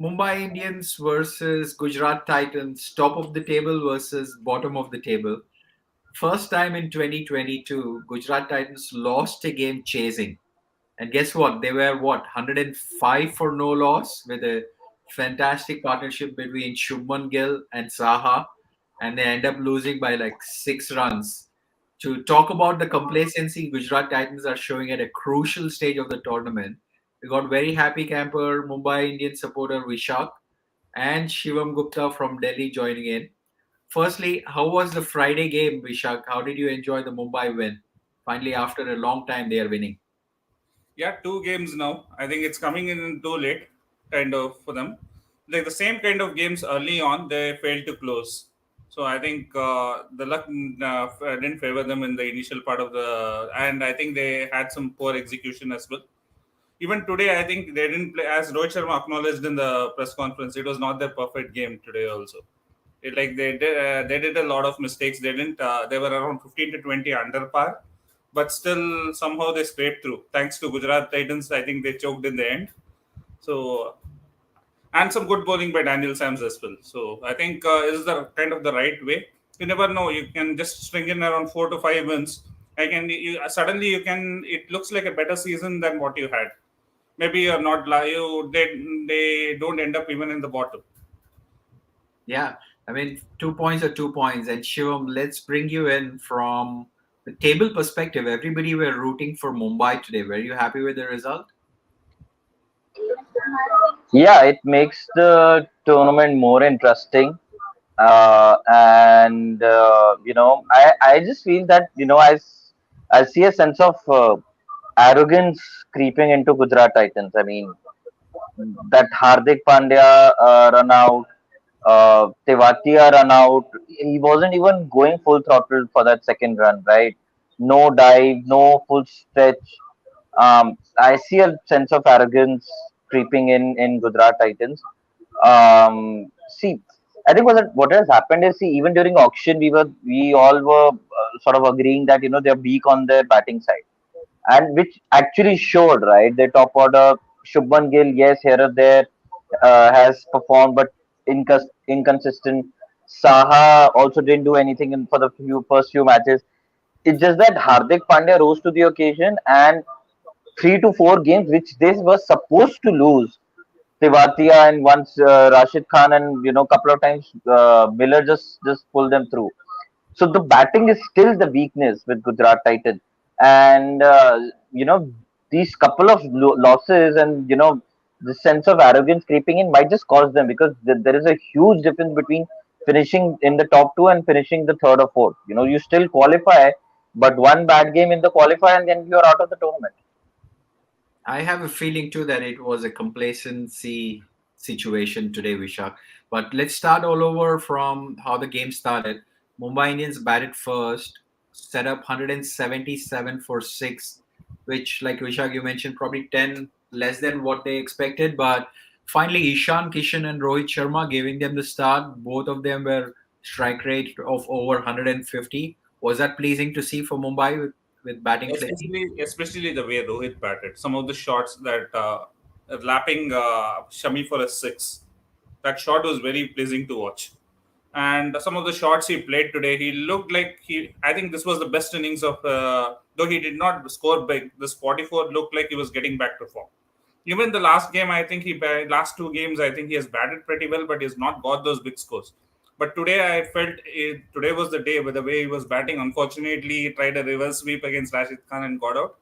Mumbai Indians versus Gujarat Titans, top of the table versus bottom of the table. First time in 2022, Gujarat Titans lost a game chasing. And guess what? They were what, 105 for no loss with a fantastic partnership between Shubman Gill and Saha. And they end up losing by like 6 runs. To talk about the complacency Gujarat Titans are showing at a crucial stage of the tournament, we got very happy camper Mumbai Indians supporter Vishak and Shivam Gupta from Delhi joining in. Firstly, how was the Friday game, Vishak? How did you enjoy the Mumbai win? Finally, after a long time, they are winning. Yeah, two games now. I think it's coming in too late, kind of for them. Like the same kind of games early on, they failed to close. So I think the luck didn't favor them in the initial part of the, and I think they had some poor execution as well. Even today, I think they didn't play, as Rohit Sharma acknowledged in the press conference. It was not their perfect game today. Also, like they did a lot of mistakes. They didn't. They were around 15 to 20 under par, but still somehow they scraped through. Thanks to Gujarat Titans, I think they choked in the end. So and some good bowling by Daniel Sams as well. So I think is the kind of the right way. You never know. You can just string in around 4 to 5 wins. I can suddenly you can. It looks like a better season than what you had. Maybe you're not. You they don't end up even in the bottom. Yeah, I mean, 2 points are 2 points. And Shivam, let's bring you in from the table perspective. Everybody were rooting for Mumbai today. Were you happy with the result? Yeah, it makes the tournament more interesting. And I just feel that I see a sense of arrogance creeping into Gujarat Titans. I mean, that Hardik Pandya run out, Tewatia run out. He wasn't even going full throttle for that second run, right? No dive, no full stretch. I see a sense of arrogance creeping in Gujarat Titans. See, I think what has happened is, see, even during auction, we all were sort of agreeing that they're weak on their batting side, and which actually showed, right? Their top order, Shubman Gill, yes, here or there, has performed, but inconsistent. Saha also didn't do anything for the first few matches. It's just that Hardik Pandya rose to the occasion, and 3 to 4 games which they were supposed to lose. Tewatia and once Rashid Khan and couple of times Miller just pulled them through. So the batting is still the weakness with Gujarat Titans, and these couple of losses and the sense of arrogance creeping in might just cause them, because there is a huge difference between finishing in the top two and finishing the third or fourth. You still qualify, but one bad game in the qualifier and then you're out of the tournament. I have a feeling too that it was a complacency situation today, Vishak. But let's start all over from how the game started. Mumbai Indians batted first, set up 177 for 6, which, like Vishak, you mentioned, probably 10 less than what they expected. But finally, Ishan Kishan and Rohit Sharma giving them the start. Both of them were strike rate of over 150. Was that pleasing to see for Mumbai with batting clarity? Especially the way Rohit batted. Some of the shots that lapping Shami for a six, that shot was very pleasing to watch. And some of the shots he played today, he looked like he. I think this was the best innings of. Though he did not score big, this 44 looked like he was getting back to form. Even the last game, I think last 2 games, I think he has batted pretty well, but he's not got those big scores. But today, I felt today was the day with the way he was batting. Unfortunately, he tried a reverse sweep against Rashid Khan and got out.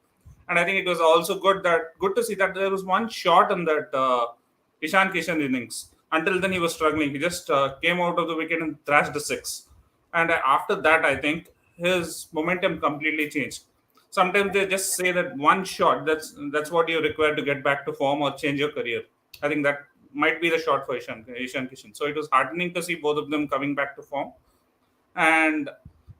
And I think it was also good to see that there was one shot in that Ishan Kishan innings. Until then, he was struggling. He just came out of the wicket and thrashed a six. And after that, I think his momentum completely changed. Sometimes they just say that one shot, that's what you require to get back to form or change your career. I think that might be the shot for Ishan Kishan. So it was heartening to see both of them coming back to form. And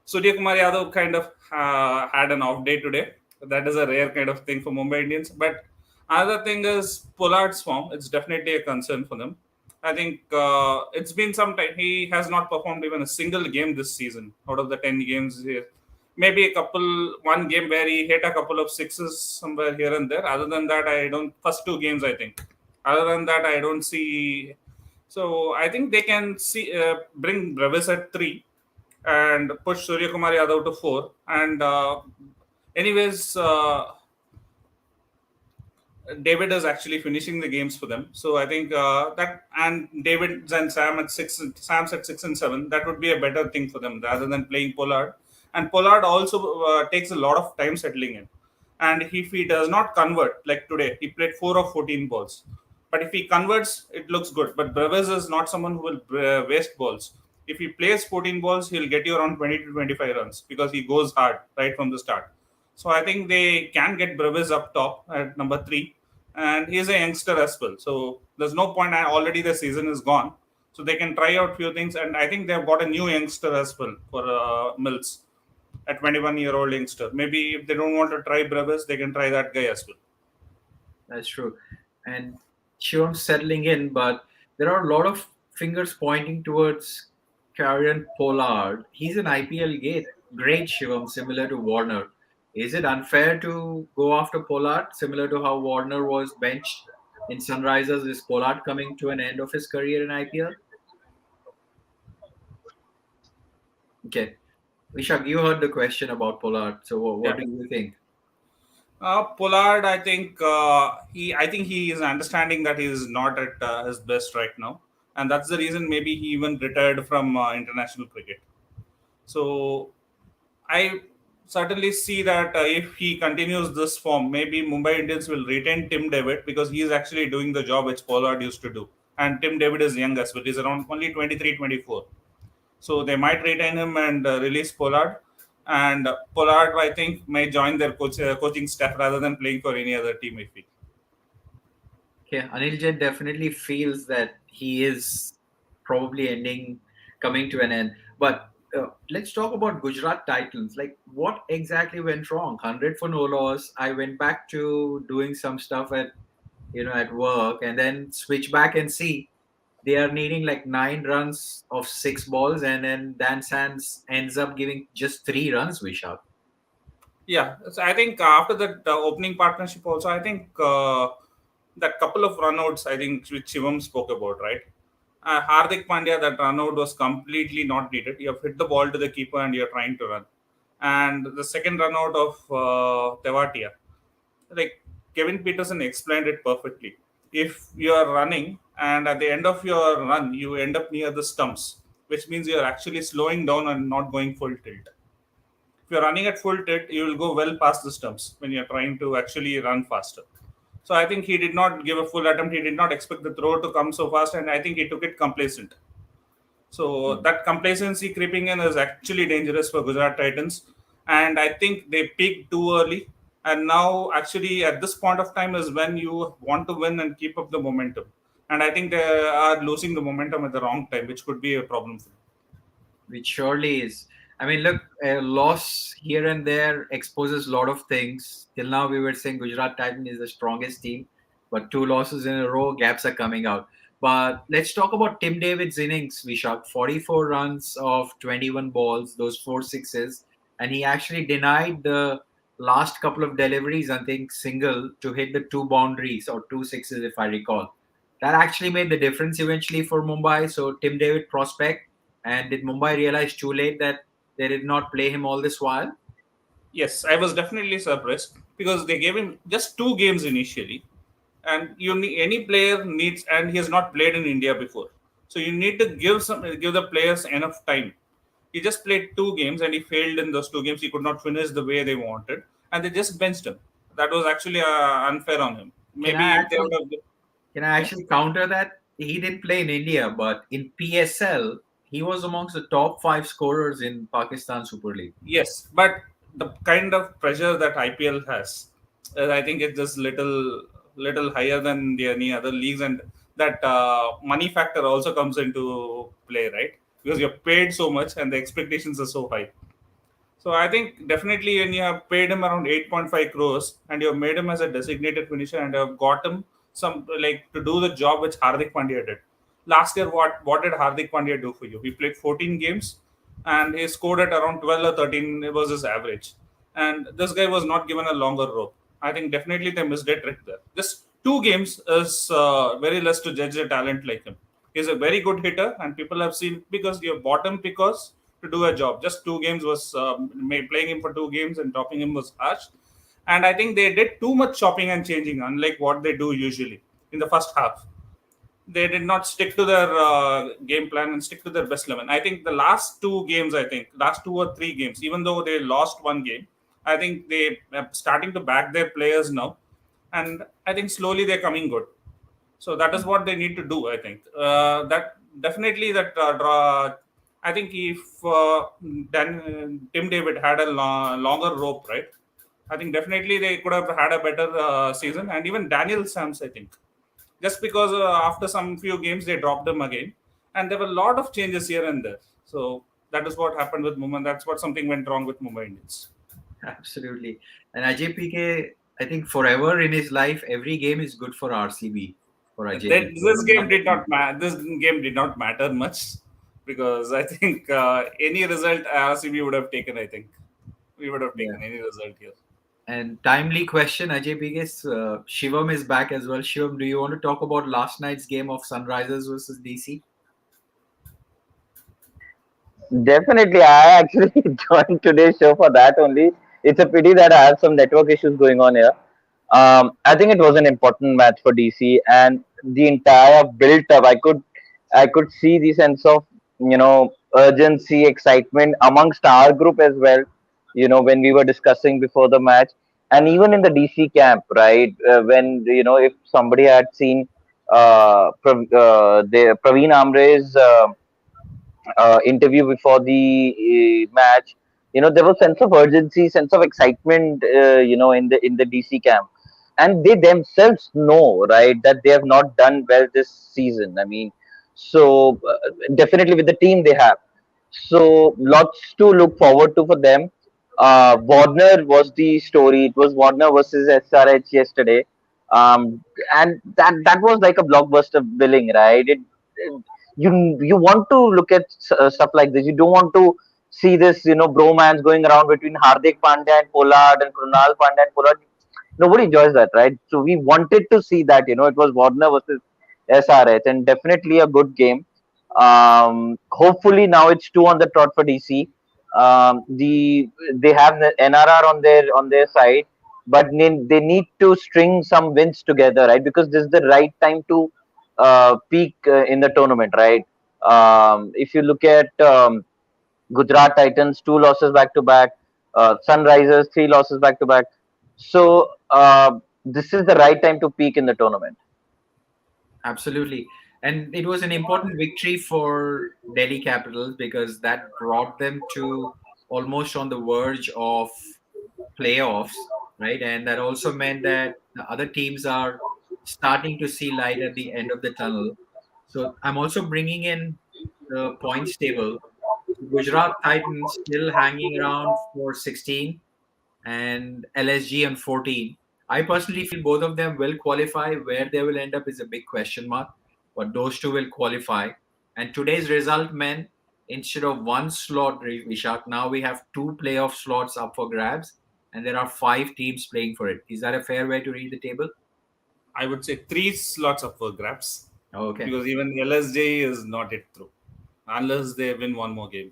Surya Kumar Yadav kind of had an off day today. That is a rare kind of thing for Mumbai Indians. But another thing is Pollard's form. It's definitely a concern for them. I think it's been some time. He has not performed even a single game this season out of the 10 games. Maybe one game where he hit a couple of sixes somewhere here and there. Other than that, I don't. First 2 games, I think. Other than that, I don't see. So I think they can bring Brevis at 3 and push Surya Kumar Yadav to 4. And anyways, David is actually finishing the games for them. So I think that, and David and Sam at 6, Sam's at 6 and 7. That would be a better thing for them rather than playing Pollard. And Pollard also takes a lot of time settling in. And if he does not convert, like today, he played 4 of 14 balls. But if he converts, it looks good. But Brevis is not someone who will waste balls. If he plays 14 balls, he'll get you around 20 to 25 runs because he goes hard right from the start. So I think they can get Brevis up top at number 3, and he's a youngster as well. So there's no point. Already the season is gone, so they can try out few things. And I think they've got a new youngster as well for Mills, a 21-year-old youngster. Maybe if they don't want to try Brevis, they can try that guy as well. That's true. And Shivam settling in, but there are a lot of fingers pointing towards Kieran Pollard. He's an IPL great Shivam, similar to Warner. Is it unfair to go after Pollard, similar to how Warner was benched in Sunrisers? Is Pollard coming to an end of his career in IPL? Okay. Vishak, you heard the question about Pollard. So what Yeah. do you think? Pollard, I think he is understanding that he is not at his best right now, and that's the reason maybe he even retired from international cricket. So I certainly see that if he continues this form, maybe Mumbai Indians will retain Tim David because he is actually doing the job which Pollard used to do. And Tim David is young as well. He's around only 23, 24. So they might retain him and release Pollard. And Pollard, I think, may join their coaching staff rather than playing for any other team, I feel. Okay, Anil Jain definitely feels that he is probably coming to an end. But let's talk about Gujarat Titans. Like, what exactly went wrong? 100 for no loss. I went back to doing some stuff at work, and then switch back and see they are needing like 9 runs of 6 balls, and then Dan Sands ends up giving just 3 runs. Vishal. Yeah, so I think after that opening partnership, also, I think that couple of runouts, I think, which Shivam spoke about, right? Hardik Pandya, that runout was completely not needed. You have hit the ball to the keeper and you're trying to run. And the second runout of Tewatia, like Kevin Peterson explained it perfectly. If you are running and at the end of your run, you end up near the stumps, which means you're actually slowing down and not going full tilt. If you're running at full tilt, you will go well past the stumps when you're trying to actually run faster. So I think he did not give a full attempt. He did not expect the throw to come so fast, and I think he took it complacent. So that complacency creeping in is actually dangerous for Gujarat Titans. And I think they peaked too early. And now, actually, at this point of time is when you want to win and keep up the momentum. And I think they are losing the momentum at the wrong time, which could be a problem for them. Which surely is. I mean, look, a loss here and there exposes a lot of things. Till now, we were saying Gujarat Titan is the strongest team, but 2 losses in a row, gaps are coming out. But let's talk about Tim David's innings, Vishak. 44 runs of 21 balls, those 4 sixes, and he actually denied the last couple of deliveries, I think, single to hit the 2 boundaries or 2 sixes, if I recall. That actually made the difference eventually for Mumbai. So, Tim David prospect. And did Mumbai realize too late that they did not play him all this while? Yes, I was definitely surprised because they gave him just 2 games initially, and any player needs, and he has not played in India before, so you need to give the players enough time. He just played 2 games and he failed in those 2 games. He could not finish the way they wanted, and they just benched him. That was actually unfair on him. Can Maybe I if they actually would have, can I yeah. actually counter that? He didn't play in India, but in PSL, he was amongst the top 5 scorers in Pakistan Super League. Yes, but the kind of pressure that IPL has, I think it's just little higher than any other leagues, and that money factor also comes into play, right? Because you're paid so much and the expectations are so high. So I think definitely when you have paid him around 8.5 crores and you have made him as a designated finisher and you have got him some like to do the job which Hardik Pandya did. Last year, what did Hardik Pandya do for you? He played 14 games and he scored at around 12 or 13. It was his average. And this guy was not given a longer rope. I think definitely they missed a trick there. Just two games is very less to judge a talent like him. He's a very good hitter, and people have seen because you bought him because to do a job. Just 2 games was playing him for 2 games and topping him was harsh. And I think they did too much chopping and changing, unlike what they do usually in the first half. They did not stick to their game plan and stick to their best 11. I think the last 2 games, last 2 or 3 games, even though they lost one game, I think they are starting to back their players now, and I think slowly they're coming good. So that is what they need to do. I think that definitely that draw. I think if Tim David had a longer rope, right? I think definitely they could have had a better season, and even Daniel Sams, I think just because after some few games they dropped him again, and there were a lot of changes here and there. So that is what happened with Mumbai. That's what something went wrong with Mumbai Indians. Absolutely. And Ajay PK, I think forever in his life, every game is good for RCB, for Ajay That PK. this game did not matter. This game did not matter much because I think any result RCB would have taken. I think we would have Yeah. taken any result here. And timely question, Ajay PK. Shivam is back as well. Shivam, do you want to talk about last night's game of Sunrisers versus DC? Definitely, I actually joined today's show for that only. It's a pity that I have some network issues going on here. I think it was an important match for DC, and the entire built up. I could see the sense of urgency, excitement amongst our group as well. When we were discussing before the match, and even in the DC camp, right? When if somebody had seen the Praveen Amre's interview before the match, there was sense of urgency, sense of excitement, in the DC camp, and they themselves know, right, that they have not done well this season. I mean, so definitely with the team they have, so lots to look forward to for them. Warner was the story. It was Warner versus SRH yesterday, and that was like a blockbuster billing, right? You want to look at stuff like this. You don't want to see this, bromance going around between Hardik Pandya and Pollard and Krunal Pandya and Pollard. Nobody enjoys that, right? So we wanted to see that. It was Warner versus SRH, and definitely a good game. Hopefully now it's two on the trot for DC. They have the NRR on their side, but they need to string some wins together, right? Because this is the right time to peak in the tournament, right? If you look at Gujarat Titans, 2 losses back to back, Sunrisers, 3 losses back to back. So this is the right time to peak in the tournament. Absolutely. And it was an important victory for Delhi Capitals because that brought them to almost on the verge of playoffs, right? And that also meant that the other teams are starting to see light at the end of the tunnel. So I'm also bringing in the points table. Gujarat Titans still hanging around for 16 and LSG on 14. I personally feel both of them will qualify. Where they will end up is a big question mark, but those two will qualify. And today's result meant instead of one slot, Vishak, now we have two playoff slots up for grabs, and there are 5 teams playing for it. Is that a fair way to read the table? I would say 3 slots up for grabs Okay. because even LSJ is not yet through unless they win one more game.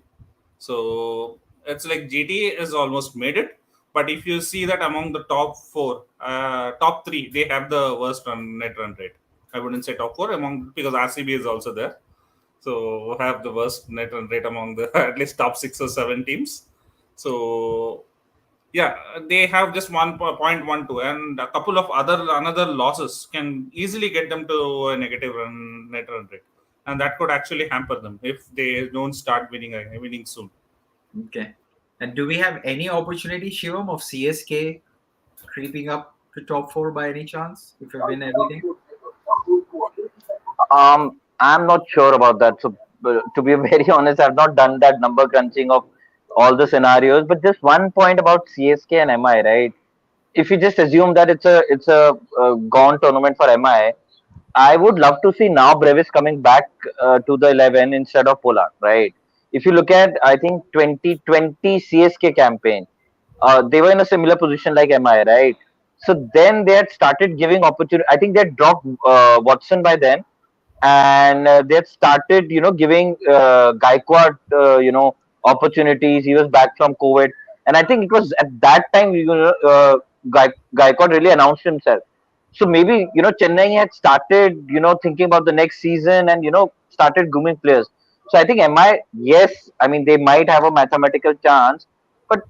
So it's like GT is almost made it. But if you see that among the top three, they have the worst net run rate. I wouldn't say top four among because RCB is also there. So have the worst net run rate among the at least top 6 or 7 teams. So yeah, they have just 1.12, and a couple of another losses can easily get them to a negative net run rate, and that could actually hamper them if they don't start winning soon. Okay. And do we have any opportunity, Shivam, of CSK creeping up to top 4 by any chance if we win everything? I'm not sure about that. So, to be very honest, I've not done that number crunching of all the scenarios. But just one point about CSK and MI, right? If you just assume that it's a gone tournament for MI, I would love to see now Brevis coming back to the 11 instead of Pollard, right? If you look at, I think 2020 CSK campaign, they were in a similar position like MI, right? So then they had started giving opportunity. I think they had dropped Watson by then, and they had started, giving Gaikwad, opportunities. He was back from COVID, and I think it was at that time, Gaikwad really announced himself. So maybe, Chennai had started, thinking about the next season, and started grooming players. So I think MI, yes, I mean they might have a mathematical chance, but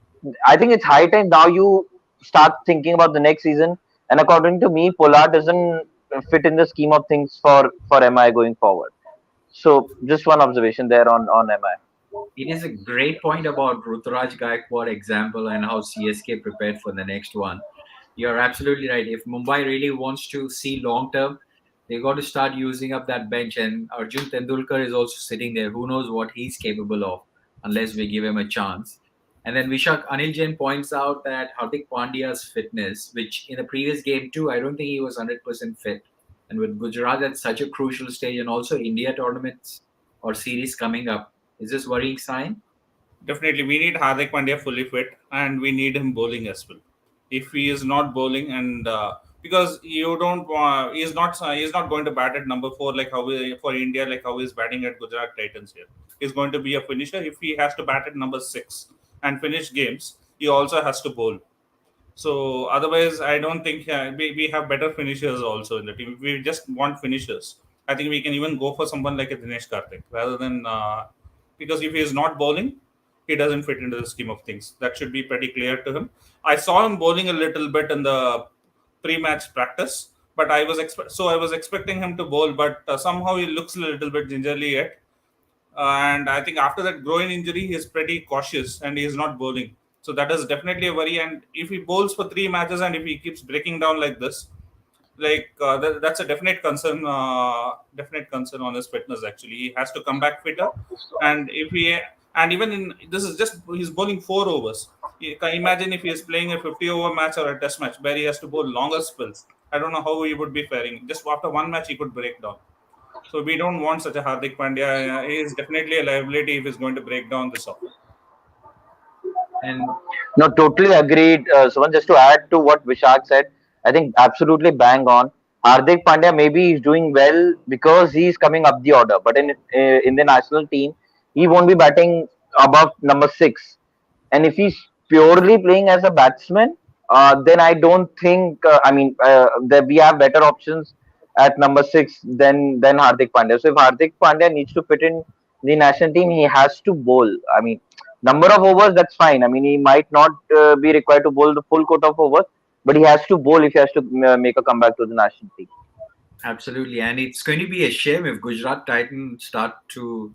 I think it's high time now you start thinking about the next season. And according to me, Pollard doesn't fit in the scheme of things for MI going forward. So just one observation there on MI. It is a great point about Ruturaj Gaikwad example and how CSK prepared for the next one. You're absolutely right. If Mumbai really wants to see long term, they got to start using up that bench. And Arjun Tendulkar is also sitting there. Who knows what he's capable of unless we give him a chance. And then Vishak Anil Jain points out that Hardik Pandya's fitness, which in the previous game too, I don't think he was 100% fit. And with Gujarat at such a crucial stage, and also India tournaments or series coming up, is this worrying sign? Definitely, we need Hardik Pandya fully fit, and we need him bowling as well. If he is not bowling, and because you don't, he's not going to bat at number four like for India, like how he's batting at Gujarat Titans here. He's going to be a finisher. If he has to bat at number six and finish games, he also has to bowl. So otherwise, I don't think we have better finishers also in the team. If we just want finishers, I think we can even go for someone like a Dinesh Karthik rather than because if he is not bowling, he doesn't fit into the scheme of things. That should be pretty clear to him. I saw him bowling a little bit in the pre-match practice, but I was expecting him to bowl, but somehow he looks a little bit gingerly yet. And I think after that groin injury, he's pretty cautious and he is not bowling. So that is definitely a worry. And if he bowls for three matches and if he keeps breaking down like this, that's a definite concern on his fitness. Actually, he has to come back fitter. And if he and even in this is just he's bowling 4 overs. You can imagine if he is playing a 50-over match or a test match where he has to bowl longer spells. I don't know how he would be faring. Just after one match, he could break down. So we don't want such a Hardik Pandya. He is definitely a liability if he's going to break down this often. And No, totally agreed. Someone, just to add to what Vishak said, I think absolutely bang on. Hardik Pandya maybe is doing well because he's coming up the order, but in the national team, he won't be batting above number six. And if he's purely playing as a batsman, then I don't think. That we have better options at number six than Hardik Pandya. So if Hardik Pandya needs to fit in the national team, he has to bowl. I mean, number of overs, that's fine. I mean, he might not be required to bowl the full quota of overs, but he has to bowl if he has to make a comeback to the national team. absolutely. And it's going to be a shame if Gujarat Titans start to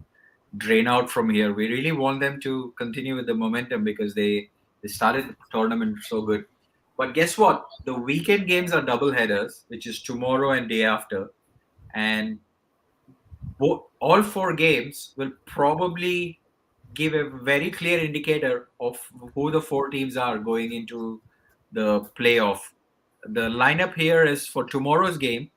drain out from here. We really want them to continue with the momentum because they started the tournament so good. But guess what? The weekend games are double headers, which is tomorrow and day after. And all four games will probably give a very clear indicator of who the four teams are going into the playoff. The lineup here is for tomorrow's game.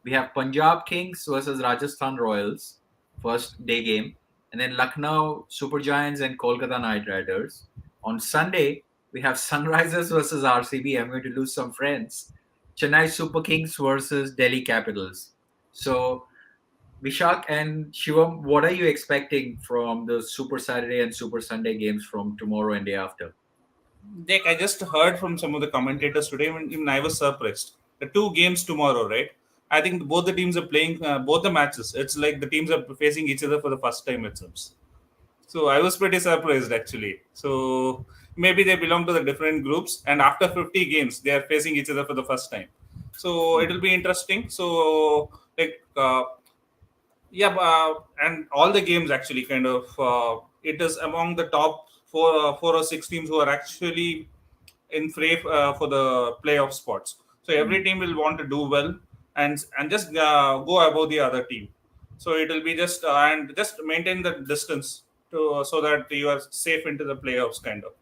We have Punjab Kings versus Rajasthan Royals, first day game, and then Lucknow Super Giants and Kolkata Knight Riders. On Sunday, we have Sunrisers versus RCB. I'm going to lose some friends. Chennai Super Kings versus Delhi Capitals. So Vishak and Shivam, what are you expecting from the Super Saturday and Super Sunday games from tomorrow and day after? Dick, I just heard from some of the commentators today, even I was surprised. The two games tomorrow, right? I think both the teams are playing both the matches. It's like the teams are facing each other for the first time, it seems. So I was pretty surprised actually. So maybe they belong to the different groups, and after 50 games, they are facing each other for the first time. So it will be interesting. So like yeah, and all the games actually kind of it is among the top four or six teams who are actually in fray for the playoff spots. So every team will want to do well and just go above the other team. So it will be just and just maintain the distance to so that you are safe into the playoffs kind of.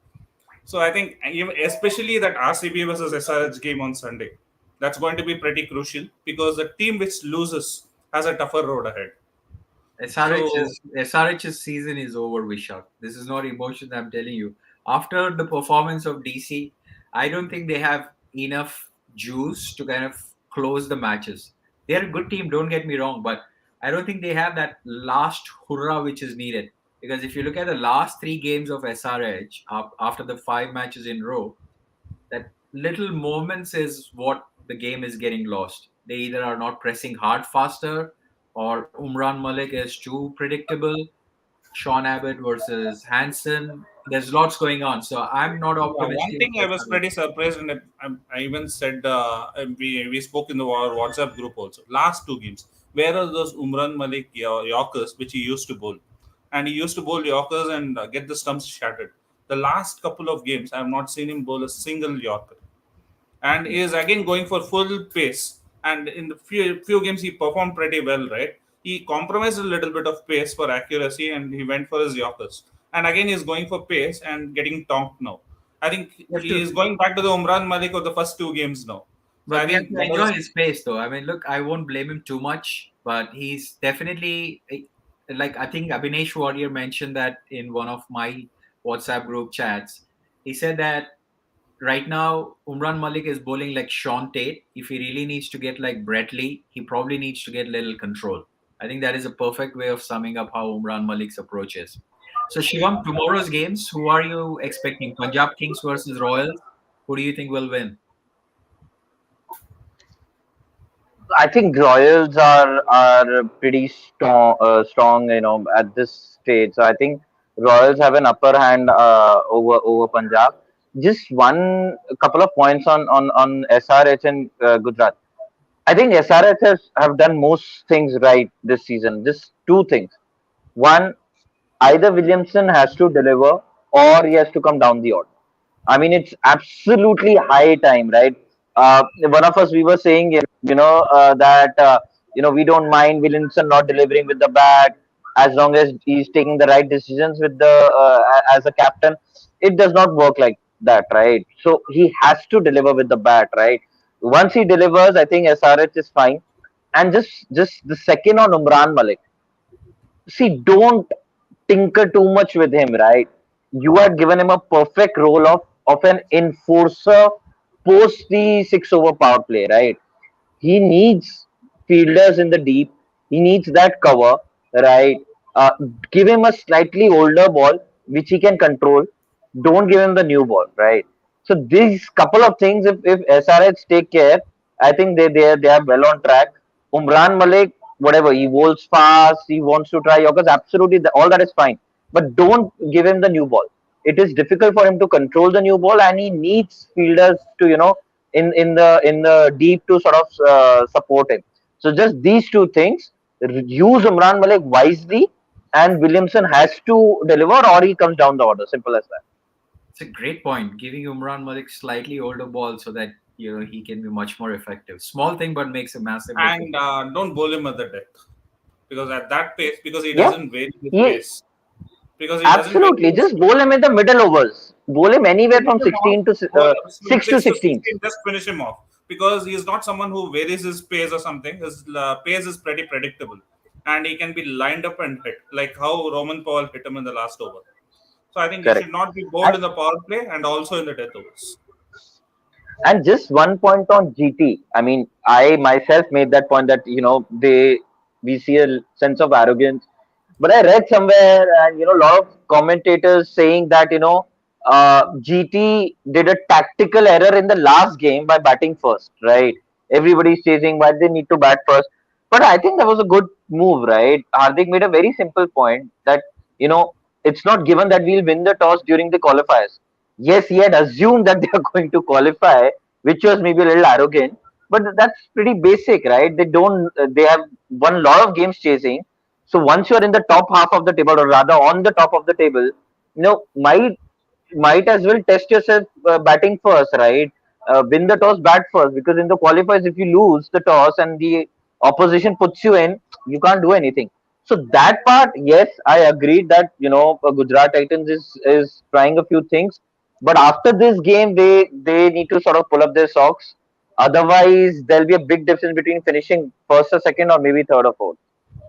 So I think especially that RCB versus SRH game on Sunday, that's going to be pretty crucial because the team which loses has a tougher road ahead. So SRH's season is over, Vishak. This is not emotion, I'm telling you. After the performance of DC, I don't think they have enough juice to kind of close the matches. They're a good team, don't get me wrong, but I don't think they have that last hurrah which is needed. Because if you look at the last three games of SRH after the five matches in row, that little moments is what the game is getting lost. They either are not pressing hard faster, or Umran Malik is too predictable. Sean Abbott versus Hansen. There's lots going on, so I'm not Yeah, one optimistic thing I of was SRH. pretty surprised, and I even said we spoke in the WhatsApp group also. Last two games, where are those Umran Malik Yorkers which he used to bowl, and he used to bowl Yorkers and get the stumps shattered. The last couple of games, I have not seen him bowl a single Yorker, and he is again going for full pace. And in the few games, he performed pretty well, right? He compromised a little bit of pace for accuracy, and he went for his Yorkers. And again, he's going for pace and getting tonked now. I think You have he to, is going back to the Umran Malik of the first two games now. So but I we have think to that enjoy was. his pace, though. I mean, look, I won't blame him too much, but he's definitely like I think Abhinesh Warrior mentioned that in one of my WhatsApp group chats. He said that right now Umran Malik is bowling like Sean Tate. If he really needs to get like Brett Lee, he probably needs to get little control. I think that is a perfect way of summing up how Umran Malik's approach is. So Shivam, tomorrow's games, who are you expecting? Punjab Kings versus Royals. Who do you think will win? I think Royals are pretty strong, at this stage. So I think Royals have an upper hand over Punjab. Just one a couple of points on SRH and Gujarat. I think SRH have done most things right this season. Just two things. One, either Williamson has to deliver or he has to come down the order. I mean, it's absolutely high time, right? One of us, we were saying, that, we don't mind Williamson not delivering with the bat as long as he's taking the right decisions with as a captain. It does not work like that, right? So he has to deliver with the bat, right? Once he delivers, I think SRH is fine. And just the second on Umran Malik, see, don't tinker too much with him, right? You had given him a perfect role of an enforcer post the 6 over power play, right? He needs fielders in the deep. He needs that cover, right? Uh, Give him a slightly older ball which he can control. Don't give him the new ball, right? So these couple of things, if SRH take care, I think they are well on track. Umran Malik, whatever he bowls fast, he wants to try Yorkers, absolutely all that is fine. But don't give him the new ball. It is difficult for him to control the new ball, and he needs fielders to in the deep to sort of support him. So just these two things. Use Umran Malik wisely, and Williamson has to deliver, or he comes down the order. Simple as that. It's a great point. Giving Umran Malik slightly older ball so that he can be much more effective. Small thing, but makes a massive difference. And don't bowl him at the death, because at that pace, because he Yeah, doesn't vary his he pace. Because he doesn't vary absolutely his just bowl him in the middle overs. Bowl him anywhere finish from him off, 16 to bowl from 6 to 6 to 16. 16, just finish him off. Because he is not someone who varies his pace or something. His pace is pretty predictable. And he can be lined up and hit, like how Roman Powell hit him in the last over. So I think he Correct. should not be bowled And in the power play and also in the death overs. And just one point on GT. I mean, I myself made that point that we see a sense of arrogance. But I read somewhere, and a lot of commentators saying that GT did a tactical error in the last game by batting first. Right? Everybody's chasing why they need to bat first. But I think that was a good move, right? Hardik made a very simple point that you know it's not given that we'll win the toss during the qualifiers. Yes, he had assumed that they are going to qualify, which was maybe a little arrogant, but that's pretty basic, right? They have won a lot of games chasing. So once you're in the top half of the table, or rather on the top of the table, might as well test yourself batting first, right? Win the toss, bat first, because in the qualifiers, if you lose the toss and the opposition puts you in, you can't do anything. So that part, yes, I agreed that Gujarat Titans is trying a few things, but after this game, they need to sort of pull up their socks. Otherwise, there'll be a big difference between finishing first or second, or maybe third or fourth.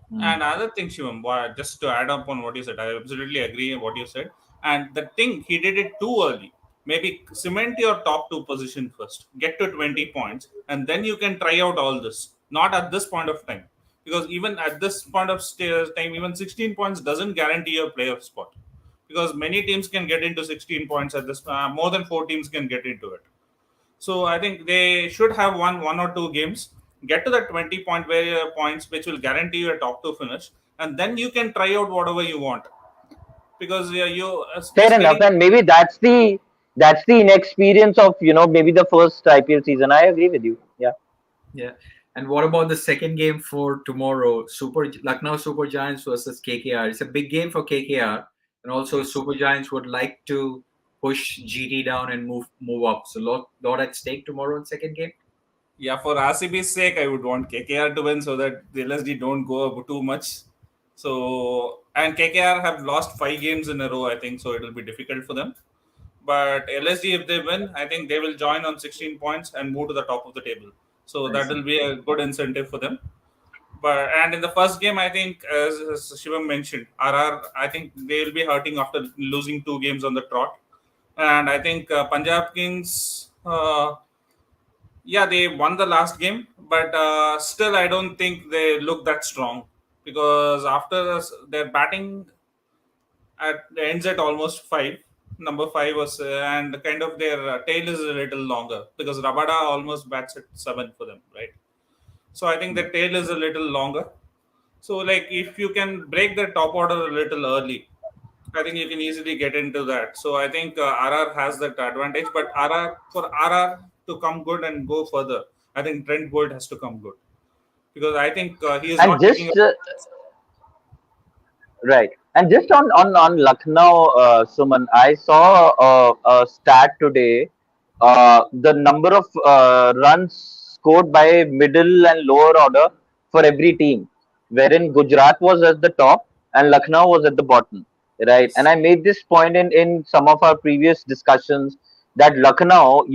Hmm. And other thing, Shivam, just to add up on what you said, I absolutely agree on what you said. And the thing, he did it too early. maybe cement your top two position first, get to 20 points, and then you can try out all this. Not at this point of time, because even at this point of time, even 16 points doesn't guarantee your playoff spot, because many teams can get into 16 points at this. More than four teams can get into it. So I think they should have won one or two games, get to that 20 points, which will guarantee you a top two finish, and then you can try out whatever you want. Because you Fair just enough, getting. and maybe that's the inexperience of maybe the first IPL season. I agree with you. Yeah. Yeah. And what about the second game for tomorrow? Super Lucknow Super Giants versus KKR. It's a big game for KKR, and also Yes. Super Giants would like to push GT down and move up. So lot at stake tomorrow in second game. Yeah, for RCB's sake, I would want KKR to win so that the LSD don't go up too much. So, and KKR have lost 5 games in a row, I think, so it will be difficult for them. But LSD, if they win, I think they will join on 16 points and move to the top of the table. So I that will see. be a good incentive for them. But and in the first game, I think, as Shivam mentioned, RR, I think they will be hurting after losing 2 games on the trot. And I think Punjab Kings. Yeah, they won the last game, but still, I don't think they look that strong, because after their batting ends at almost five, number five was, and kind of their tail is a little longer, because Rabada almost bats at seven for them, right? So I think Yeah. the tail is a little longer. So, like, if you can break the top order a little early, I think you can easily get into that. So I think RR has that advantage, but RR to come good and go further, I think Trent Bolt has to come good, because I think he is And not picking up. just Right. And just on Lucknow, Suman, I saw a stat today. The number of runs scored by middle and lower order for every team, wherein Gujarat was at the top and Lucknow was at the bottom. Right. And Yes. I made this point in some of our previous discussions that Lucknow,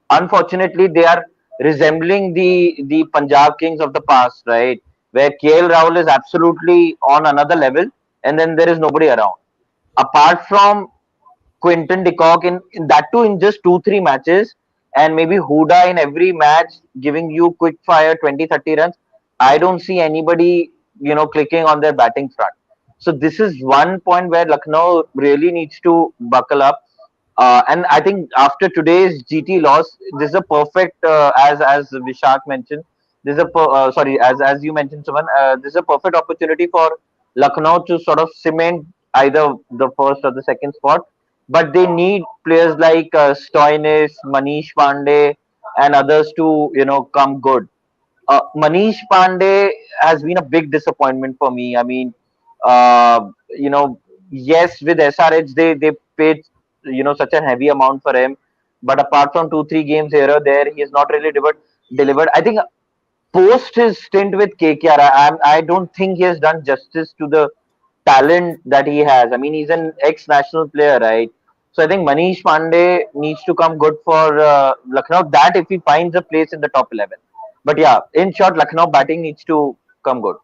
unfortunately, they are resembling the Punjab Kings of the past, right? Where KL Rahul is absolutely on another level, and then there is nobody around. Apart from Quinton de Kock in that too in just 2-3 matches, and maybe Huda in every match giving you quick fire 20-30 runs. I don't see anybody clicking on their batting front. So this is one point where Lucknow really needs to buckle up. And I think after today's GT loss, this is a perfect, as Vishak mentioned, this is sorry, as you mentioned, Suman, this is a perfect opportunity for Lucknow to sort of cement either the first or the second spot. But they need players like Stoinis, Manish Pandey, and others to come good. Manish Pandey has been a big disappointment for me. I mean, yes, with SRH they paid such a heavy amount for him, but apart from 2-3 games here or there, he has not really delivered. I think post his stint with KKR, I don't think he has done justice to the talent that he has. I mean, he's an ex-national player, right? So I think Manish Pandey needs to come good for Lucknow. That if he finds a place in the top 11. But yeah, in short, Lucknow batting needs to come good.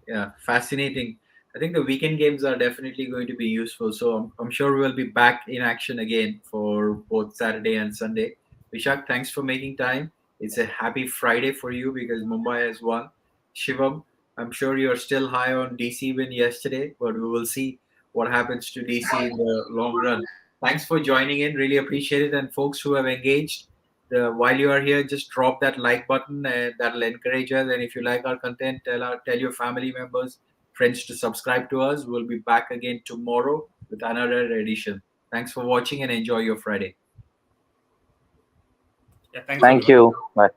Yeah, fascinating. I think the weekend games are definitely going to be useful. So I'm sure we'll be back in action again for both Saturday and Sunday. Vishak, thanks for making time. It's a happy Friday for you because Mumbai has won. Shivam, I'm sure you're still high on DC win yesterday, but we will see what happens to DC in the long run. Thanks for joining in. Really appreciate it. And folks who have engaged, while you are here, just drop that like button and that'll encourage us. And if you like our content, tell your family members, friends to subscribe to us. We'll be back again tomorrow with another edition. Thanks for watching and enjoy your Friday. Yeah, thanks Thank everyone. you. Bye.